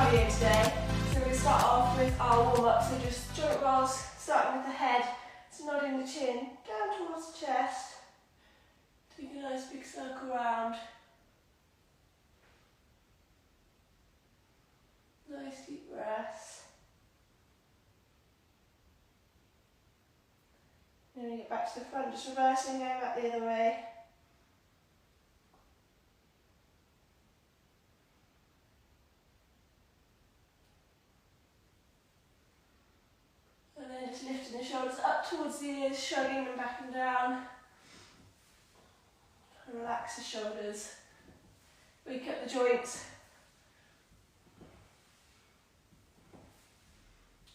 cardio today. So we're going to start off with our warm-up, so just joint rolls, starting with the head, so nodding the chin down towards the chest. Take a nice big circle round. Nice deep breaths. Then we get back to the front, just reversing, going back the other way. And then just lifting the shoulders up towards the ears, shrugging them back and down. And relax the shoulders. Wake up the joints.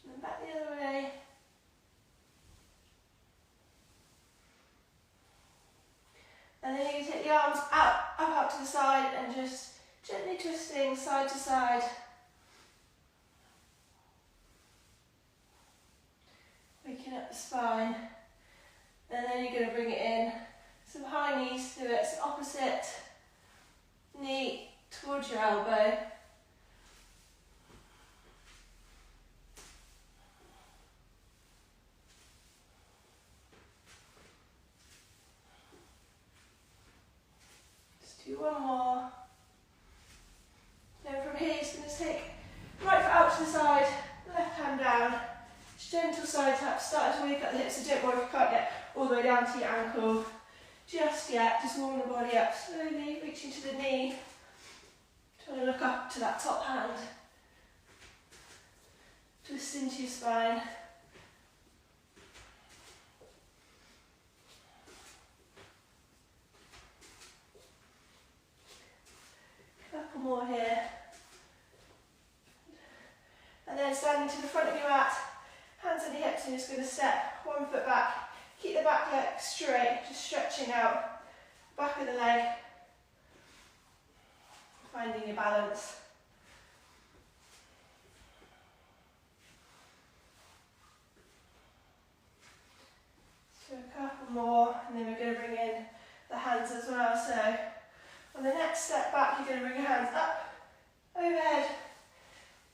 And then back the other way. And then you can take the arms up to the side and just gently twisting side to side. Waking up the spine. And then you're going to bring it in. Some high knees to it, so opposite knee towards your elbow. Do one more. Then from here, you're just going to take right foot out to the side, left hand down. Just gentle side tap, start to wake up the hips, so don't worry if you can't get all the way down to your ankle just yet. Just warm the body up slowly, reaching to the knee. Trying to look up to that top hand. Twist into your spine. Couple more here. And then standing to the front of your mat, hands on your hips, and you're just going to step one foot back. Keep the back leg straight, just stretching out, back of the leg, finding your balance. So a couple more, and then we're going to bring in the hands as well. So on the next step back, you're going to bring your hands up, overhead,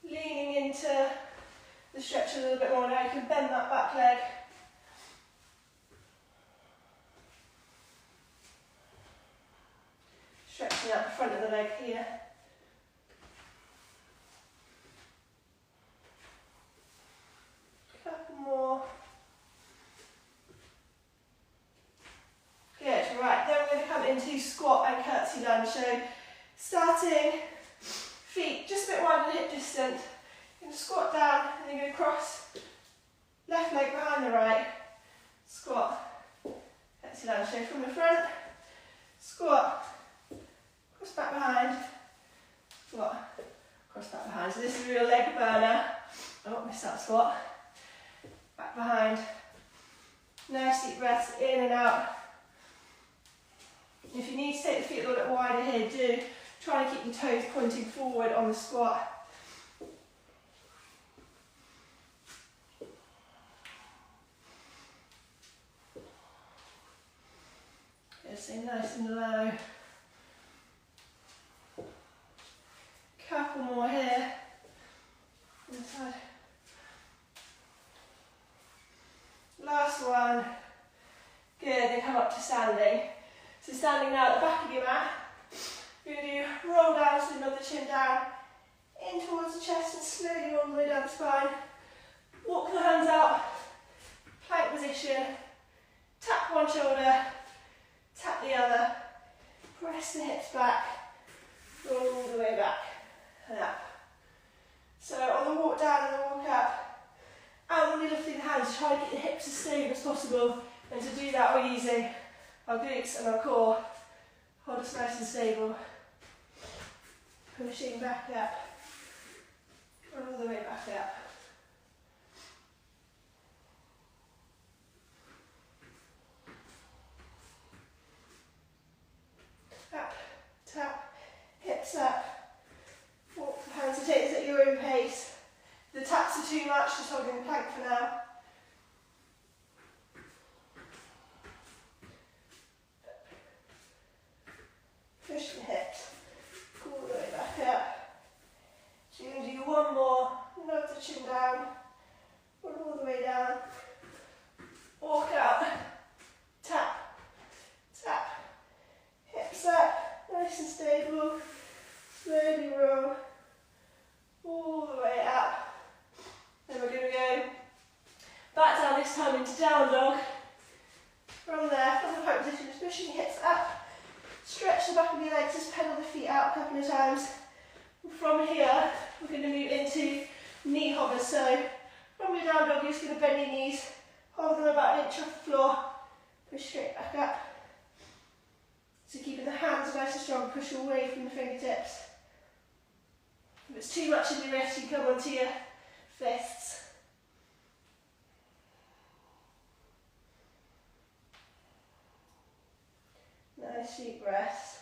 leaning into the stretch a little bit more. Now you can bend that back leg. Stretching out the front of the leg here. Couple more. Good, right, then we're going to come into squat and curtsy lunge. So starting, feet just a bit wider than hip distance. You're going to squat down and then you're going to cross left leg behind the right. Squat, curtsy lunge. So from the front, squat, cross back behind, squat, cross back behind. So this is a real leg burner. I won't miss that squat. Back behind. Nice deep breaths in and out. If you need to take the feet a little bit wider here, do. Try to keep your toes pointing forward on the squat. Just stay nice and low. Couple more here. Inside. Last one. Good, then come up to standing. So standing now at the back of your mat, you're going to do roll down, so nod the chin down, in towards the chest and slowly all the way down the spine. Walk the hands out, plank position, tap one shoulder, tap the other, press the hips back, roll all the way back and up. So on the walk down and the walk up, outwardly lifting the hands, try to get the hips as stable as possible, and to do that we're using our glutes and our core. Hold us nice and stable. Pushing back up, all the way back up. Up, tap, hips up. Walk the hands, so take this at your own pace. If the taps are too much, just holding the plank for now. Push the hips all the way back up. So you're going to do one pushing your hips up. Stretch the back of your legs, just pedal the feet out a couple of times. And from here, we're going to move into knee hovers. So from your down dog, you're just going to bend your knees, hold them about an inch off the floor, push straight back up. So keeping the hands nice and strong, push away from the fingertips. If it's too much in the wrist, you come onto your fists. Nice deep breaths.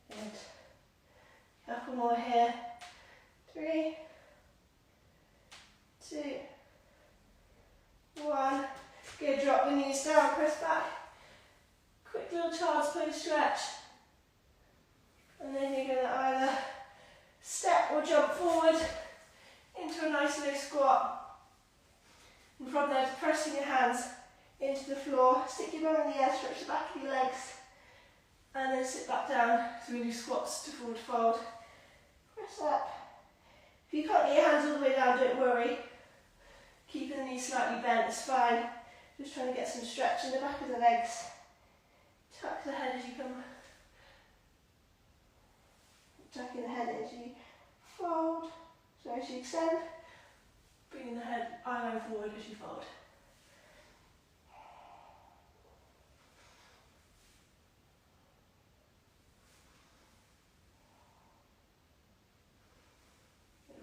Good. Couple more here. 3, 2, 1. Good, drop the knees down, press back. Quick little child's pose stretch. And then you're going to either step or jump forward into a nice low squat. And from there, pressing your hands into the floor, stick your bum in the air, stretch the back of your legs, and then sit back down. So we do squats to forward fold. Press up. If you can't get your hands all the way down, don't worry. Keeping the knees slightly bent is fine. Just trying to get some stretch in the back of the legs. Tuck the head as you come. Tucking the head as you fold. So as you extend, bringing the head eye line forward as you fold.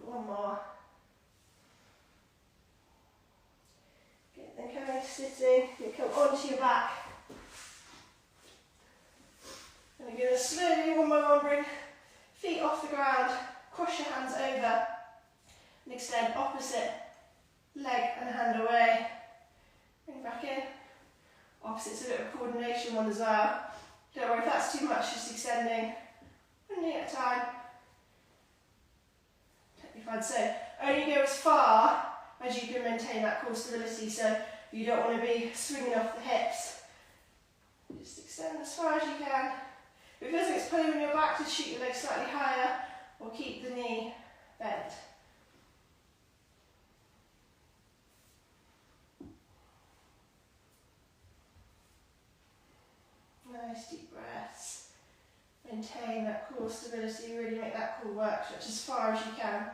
One more. Good, then coming to sitting, you come onto your back. And you're going to slowly, one by one, bring feet off the ground, cross your hands over, and extend opposite leg and hand away. Bring back in. Opposite's a bit of a coordination one as well. Don't worry if that's too much, just extending one knee at a time. Fine. So only go as far as you can maintain that core stability, so you don't want to be swinging off the hips. Just extend as far as you can. If it feels like it's pulling on your back, just shoot your legs slightly higher or keep the knee bent. Nice deep breaths. Maintain that core stability, really make that core work, stretch as far as you can.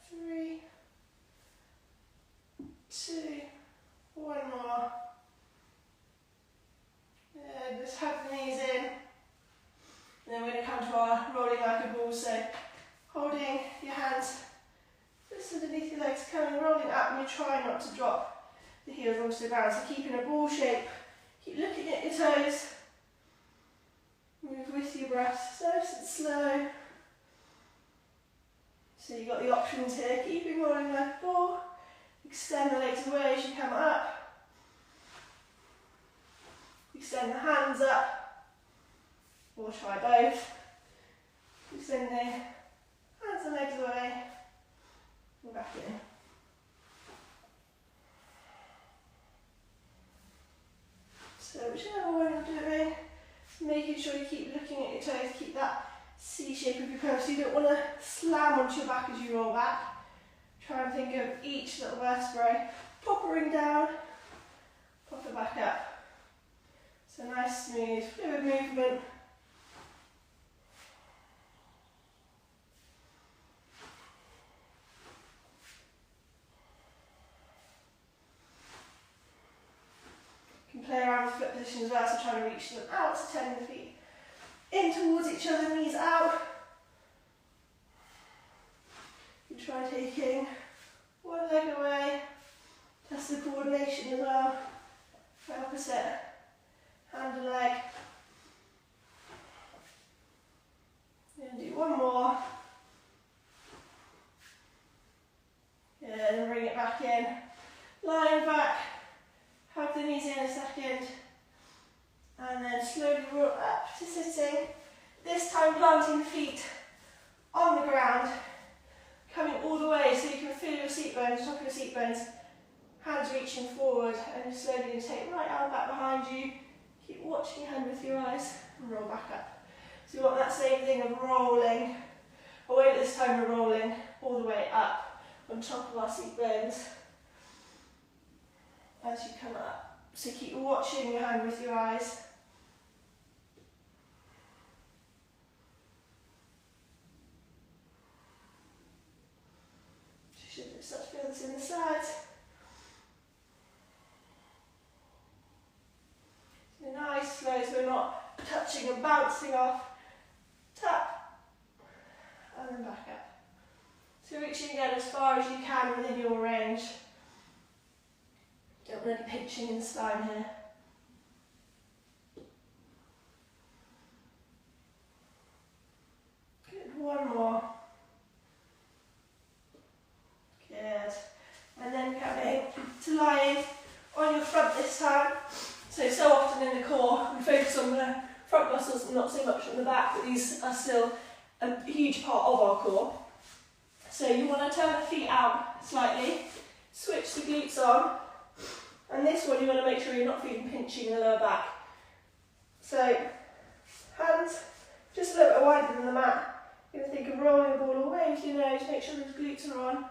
Three, 2, 1 more. Just hug the knees in. And then we're going to come to our rolling like a ball. So holding your hands just underneath your legs, coming rolling up, and you try not to drop the heels onto the ground. So keeping a ball shape. Keep looking at your toes. Move with your breath, nice and slow. So you've got the options here, keeping rolling like a ball, extend the legs away as you come up, extend the hands up, or try both, extending hands and legs away, and back in. So whichever one you're doing, making sure you keep looking at your toes, keep that C shape of your curve, so you don't want to slam onto your back as you roll back. Try and think of each little vertebrae poppering down, pop it back up. So nice, smooth, fluid movement. You can play around with foot position as well, so trying to reach them out, so turning the feet in towards each other, knees out. You try taking one leg away, test the coordination as well, for opposite hand and leg. And do one more. Good, and bring it back in. Lying back, hug the knees in a second. And then slowly roll up to sitting. This time planting the feet on the ground. bones, top of your seat bones, hands reaching forward, and you're slowly going to take right arm back behind you. Keep watching your hand with your eyes and roll back up. So you want that same thing of rolling away, but this time we're rolling all the way up on top of our seat bones as you come up. So keep watching your hand with your eyes. You should start to feel this in the sides. So nice, slow, so we're not touching and bouncing off. Tap, and then back up. So reaching again as far as you can within your range. Don't want any pinching in the spine here. Good, one more. Good. And then coming to lying on your front this time. So often in the core, we focus on the front muscles and not so much on the back, but these are still a huge part of our core. So you want to turn the feet out slightly, switch the glutes on, and this one you want to make sure you're not feeling pinching in the lower back. So hands just a little bit wider than the mat. You're going to think of rolling the ball away with your nose, make sure those glutes are on,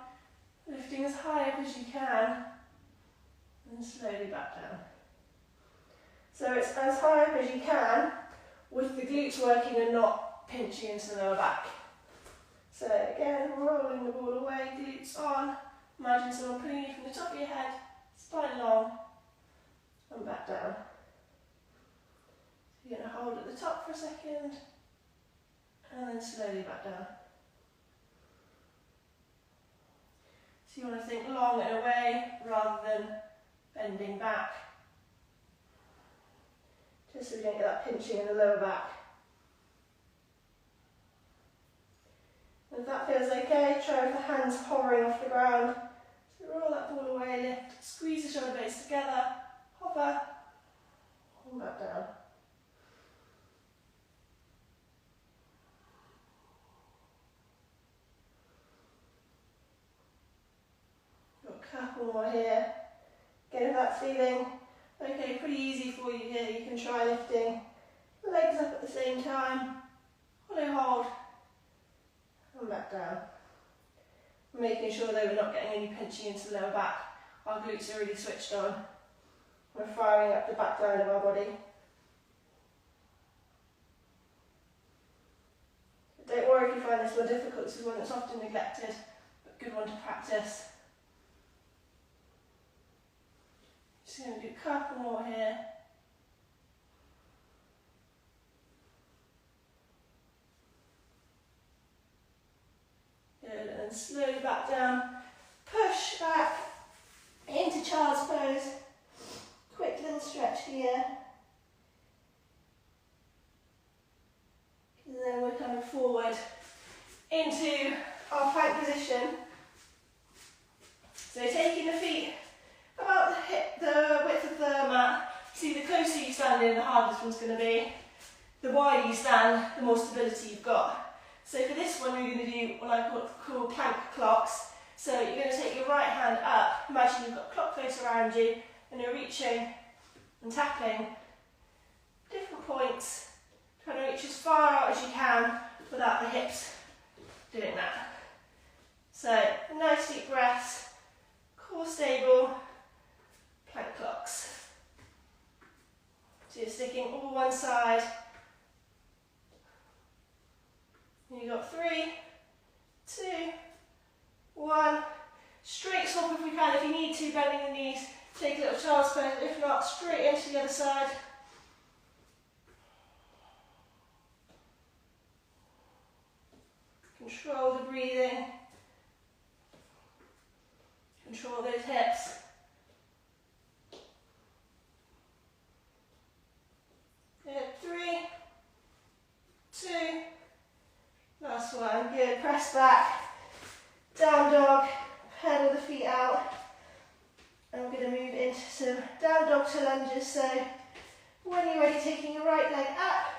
lifting as high up as you can, and slowly back down. So it's as high up as you can with the glutes working and not pinching into the lower back. So again, rolling the ball away, glutes on. Imagine someone pulling you from the top of your head, spine long, and back down. So you're going to hold at the top for a second, and then slowly back down. So you want to think long and away rather than bending back. Just so we don't get that pinching in the lower back. And if that feels okay, try with the hands hovering off the ground. So roll that ball away, lift, squeeze the shoulder blades together, hover, and back down. Got a couple more here. Again, if that's feeling okay, pretty easy for you here, you can try lifting legs up at the same time, hollow hold, and back down. Making sure that we're not getting any pinching into the lower back. Our glutes are really switched on. We're firing up the back line of our body. Don't worry if you find this more difficult, this is one that's often neglected, but good one to practice. Just going to do a couple more here. Good, and then slowly back down. Push back into child's pose. Quick little stretch here. And then we're coming forward into our plank position. So taking the feet about the width of the mat. See, the closer you stand in, the harder this one's going to be. The wider you stand, the more stability you've got. So for this one, you're going to do what I call plank clocks. So you're going to take your right hand up. Imagine you've got a clock face around you, and you're reaching and tapping different points, trying to reach as far out as you can without the hips doing that. So nice deep breaths, core stable. Plank clocks. So you're sticking all one side. And you've got 3, 2, 1. Straight swap if we can, if you need to, bending the knees. Take a little child's pose, if not, straight into the other side. Control the breathing. Control those hips. Good, 3, 2, last one, good, press back, down dog, pedal the feet out, and we're going to move into some down dog to lunges. So when you're ready, taking your right leg up,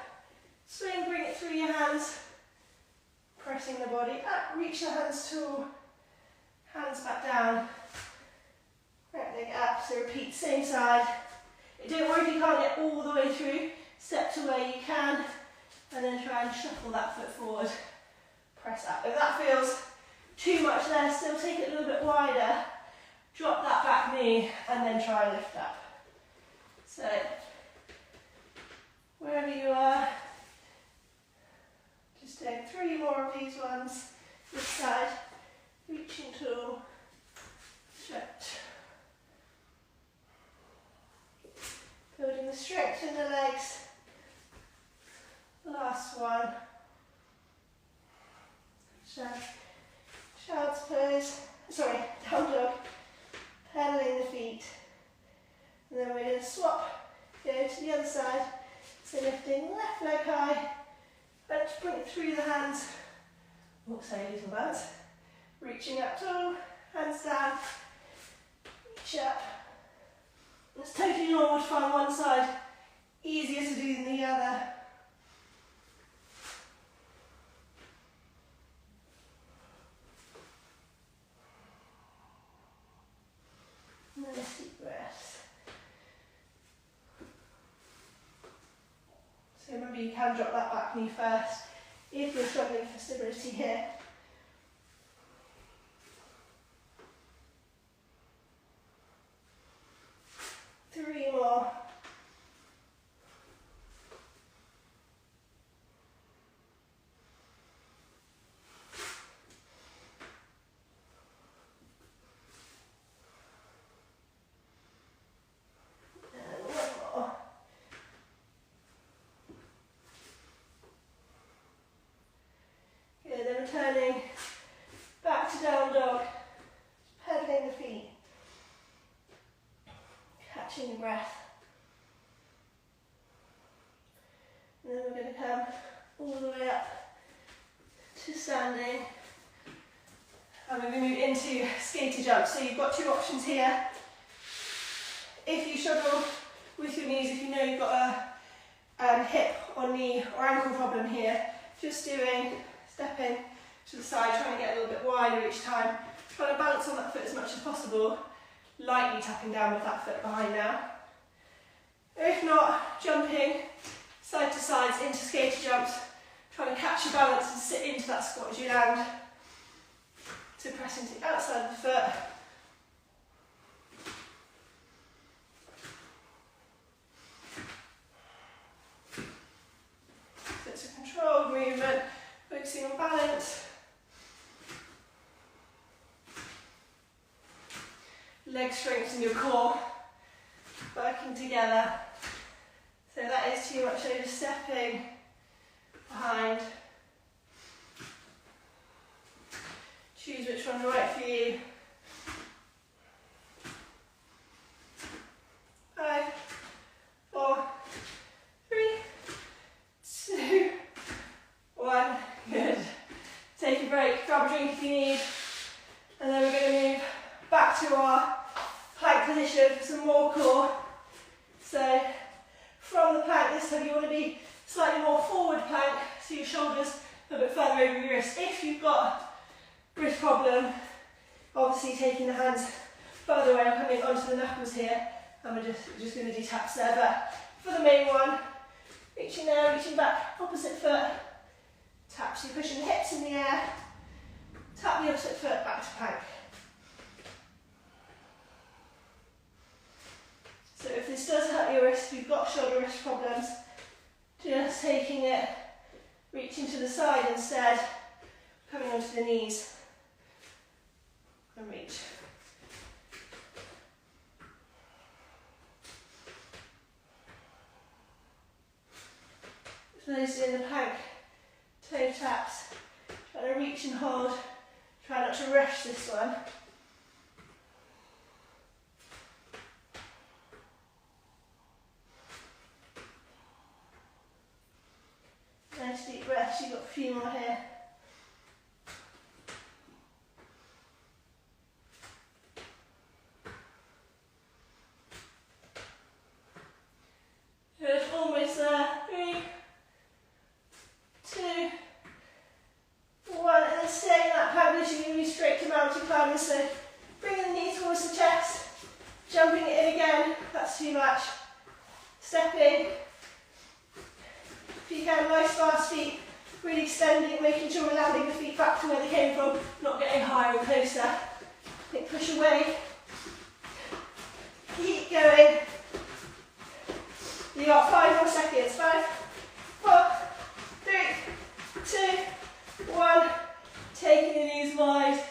swing, bring it through your hands, pressing the body up, reach the hands Hands back down. Right leg up, so repeat, same side. Don't worry if you can't get all the way through. Step to where you can, and then try and shuffle that foot forward. Press up. If that feels too much there, still take it a little bit wider. Drop that back knee, and then try and lift up. So, wherever you are, just take 3 more of these ones. This side, reaching tall, stretch. Building the strength in the legs. Last one. Child's pose. Sorry, down dog. Pedaling the feet. And then we're going to swap. Go to the other side. So lifting left leg high. Let's bring it through the hands. Also a little bounce. Reaching up tall. Hands down. Reach up. It's totally normal to find one side easier to do than the other. Nice deep breaths. So remember, you can drop that back knee first if you're struggling for stability here. Three more. And one more. Good, then returning back to down dog, pedaling the feet. Catching the breath. And then we're going to come all the way up to standing. And we're going to move into skater jump. So you've got 2 options here. If you struggle with your knees, if you know you've got a hip or knee or ankle problem here, just stepping to the side, trying to get a little bit wider each time, trying to balance on that foot as much as possible. Lightly tapping down with that foot behind now. If not, jumping side to sides into skater jumps, trying to catch your balance and sit into that squat as you land. So press into the outside of the foot. So it's a controlled movement, focusing on balance. Leg strength in your core, working together. So that is too much, so just stepping behind. Choose which one's right for you. 5, 4, 3, 2, 1. Good. Take a break, grab a drink if you need. And then we're going to move back to our plank position for some more core. So from the plank, this time you want to be slightly more forward plank, so your shoulders a bit further over your wrists. If you've got wrist problem, obviously taking the hands further away, I'm coming onto the knuckles here, and we're just going to do taps there. But for the main one, reaching there, reaching back, opposite foot, tap, so you're pushing the hips in the air, tap the opposite foot back to plank. So if this does hurt your wrist, if you've got shoulder wrist problems, just taking it, reaching to the side instead, coming onto the knees, and reach. For those doing the plank, toe taps, trying to reach and hold, try not to rush this one. Nice deep breaths, you've got a few more here. Good, almost there. 3, 2, 1, and then stay in that plank position, you're going to be straight to mountain climbers, so bringing the knee towards the chest, jumping it in again, that's too much. Stepping, if you can, nice fast feet, really extending, making sure we're landing the feet back to where they came from, not getting higher and closer. Think push away, keep going. You got 5 more seconds, 5, 4, 3, 2, 1. Taking the knees wide,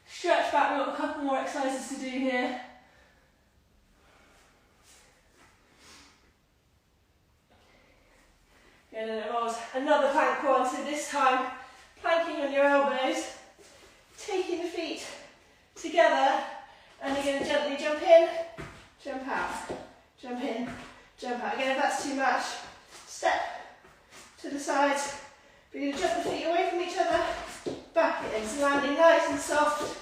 stretch back, we've got a couple more exercises to do here. Good, and it rolls. Another plank one, so this time planking on your elbows, taking the feet together, and you're going to gently jump in, jump out, jump in, jump out. Again, if that's too much, step to the sides, but you're going to jump the feet away from each other, back it in, so landing nice and soft.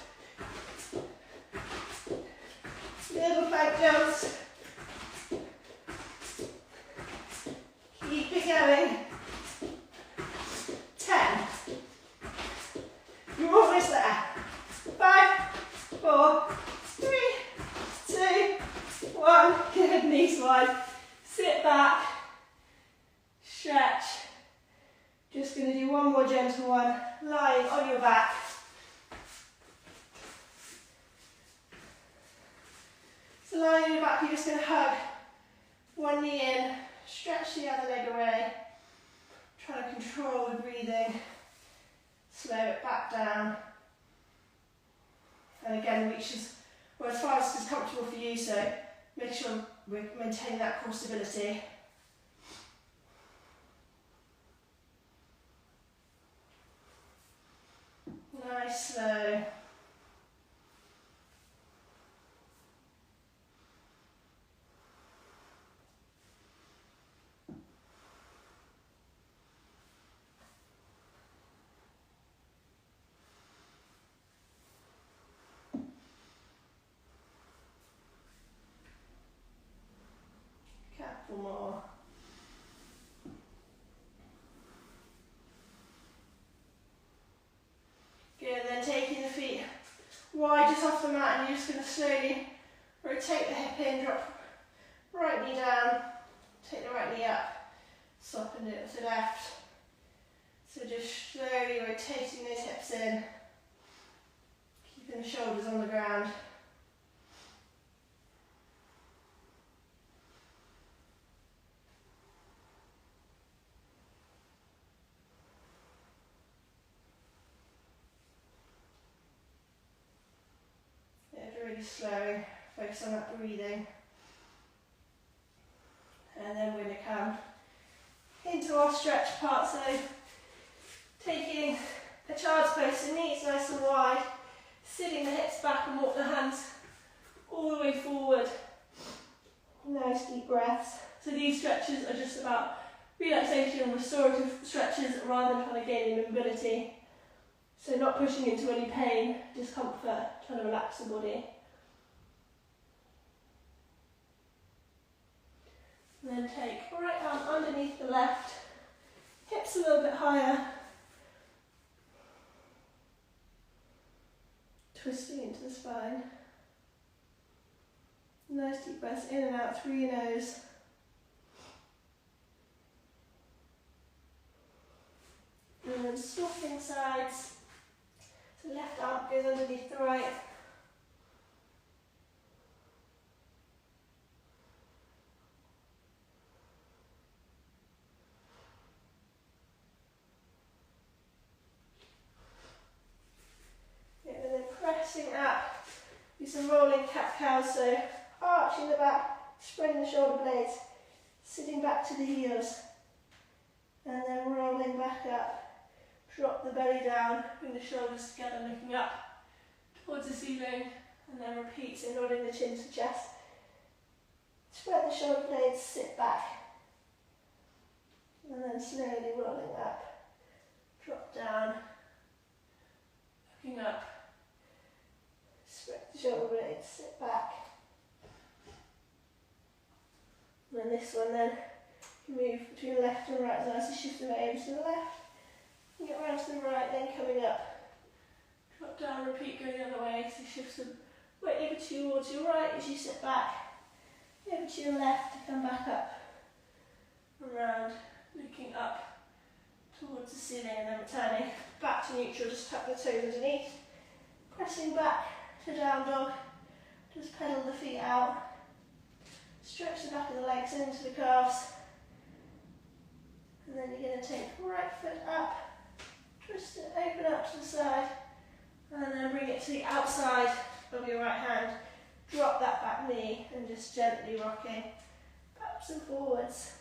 Little plank jumps. Keep it going. 10. You're almost there. 5, 4, 3, 2, 1. Good, knees wide. Sit back. Stretch. Just going to do one more gentle one. Lying on your back. So lying on your back, you're just going to hug one knee in, stretch the other leg away. Try to control the breathing. Slow it back down. And again, reach as far as is comfortable for you, so make sure we maintain that core stability. Nice, slow. Couple more. Good, then taking the feet wide just off the mat, and you're just going to slowly rotate the hip in, drop right knee down, take the right knee up, soften it to the left. So just slowly rotating those hips in, keeping the shoulders on the ground. Really slow, focus on that breathing. And then we're going to come into our stretch part, so taking a child's pose, so knees nice and wide, sitting the hips back and walk the hands all the way forward. Nice deep breaths. So these stretches are just about relaxation and restorative stretches rather than trying to gain mobility. So not pushing into any pain, discomfort, trying to relax the body. And then take right arm underneath the left, hips a little bit higher, twisting into the spine. Nice deep breaths in and out through your nose. And then swapping sides. So left arm goes underneath the right. And then pressing up. Do some rolling cat-cows, so arching the back, spreading the shoulder blades, sitting back to the heels, and then rolling back up. Drop the belly down, bring the shoulders together, looking up towards the ceiling, and then repeat, so nodding the chin to chest. Spread the shoulder blades, sit back, and then slowly rolling up. Drop down, looking up. Spread the shoulder blades, sit back. And then this one then, move between left and right, so shift the weight over to the left. Get round to the right, then coming up. Drop down, repeat, go the other way. So shift some weight over towards your right as you sit back. Over to your left to come back up. Around, looking up towards the ceiling and then returning back to neutral. Just tuck the toes underneath. Pressing back to down dog. Just pedal the feet out. Stretch the back of the legs into the calves. And then you're going to take right foot up. Twist it, open up to the side. And then bring it to the outside of your right hand. Drop that back knee and just gently rocking backwards and forwards.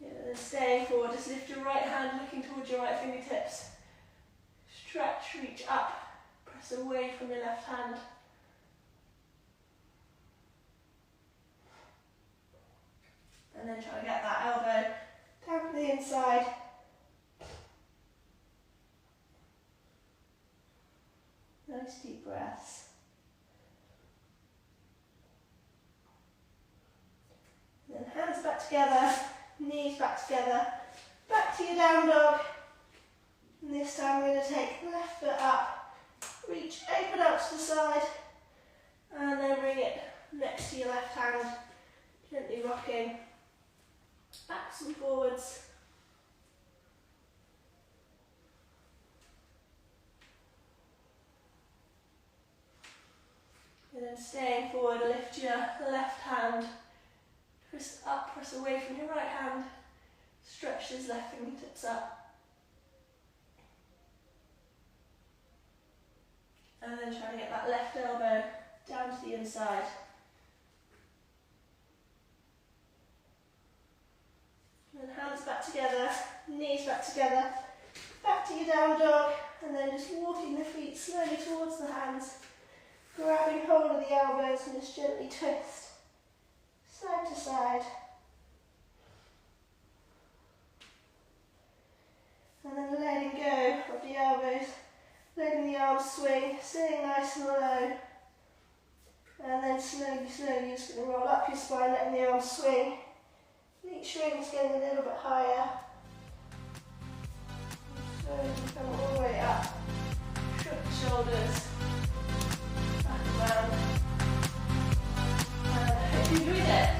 And staying forward, just lift your right hand looking towards your right fingertips. Stretch, reach up, press away from your left hand. And then try to get that elbow down to the inside. Nice deep breaths. Then hands back together, knees back together, back to your down dog. And this time we're going to take the left foot up, reach, open out to the side, and then bring it next to your left hand, gently rocking backs and forwards. And then staying forward, lift your left hand, twist up, press away from your right hand, stretch his left fingertips up. And then try to get that left elbow down to the inside. And hands back together, knees back together, back to your down dog, and then just walking the feet slowly towards the hands, grabbing hold of the elbows and just gently twist, side to side. And then letting go of the elbows, letting the arms swing, staying nice and low. And then slowly, you're just going to roll up your spine, letting the arms swing. Each ring is getting a little bit higher. Slowly come all the way up. Shrug the shoulders. Back around. And I hope you enjoyed it.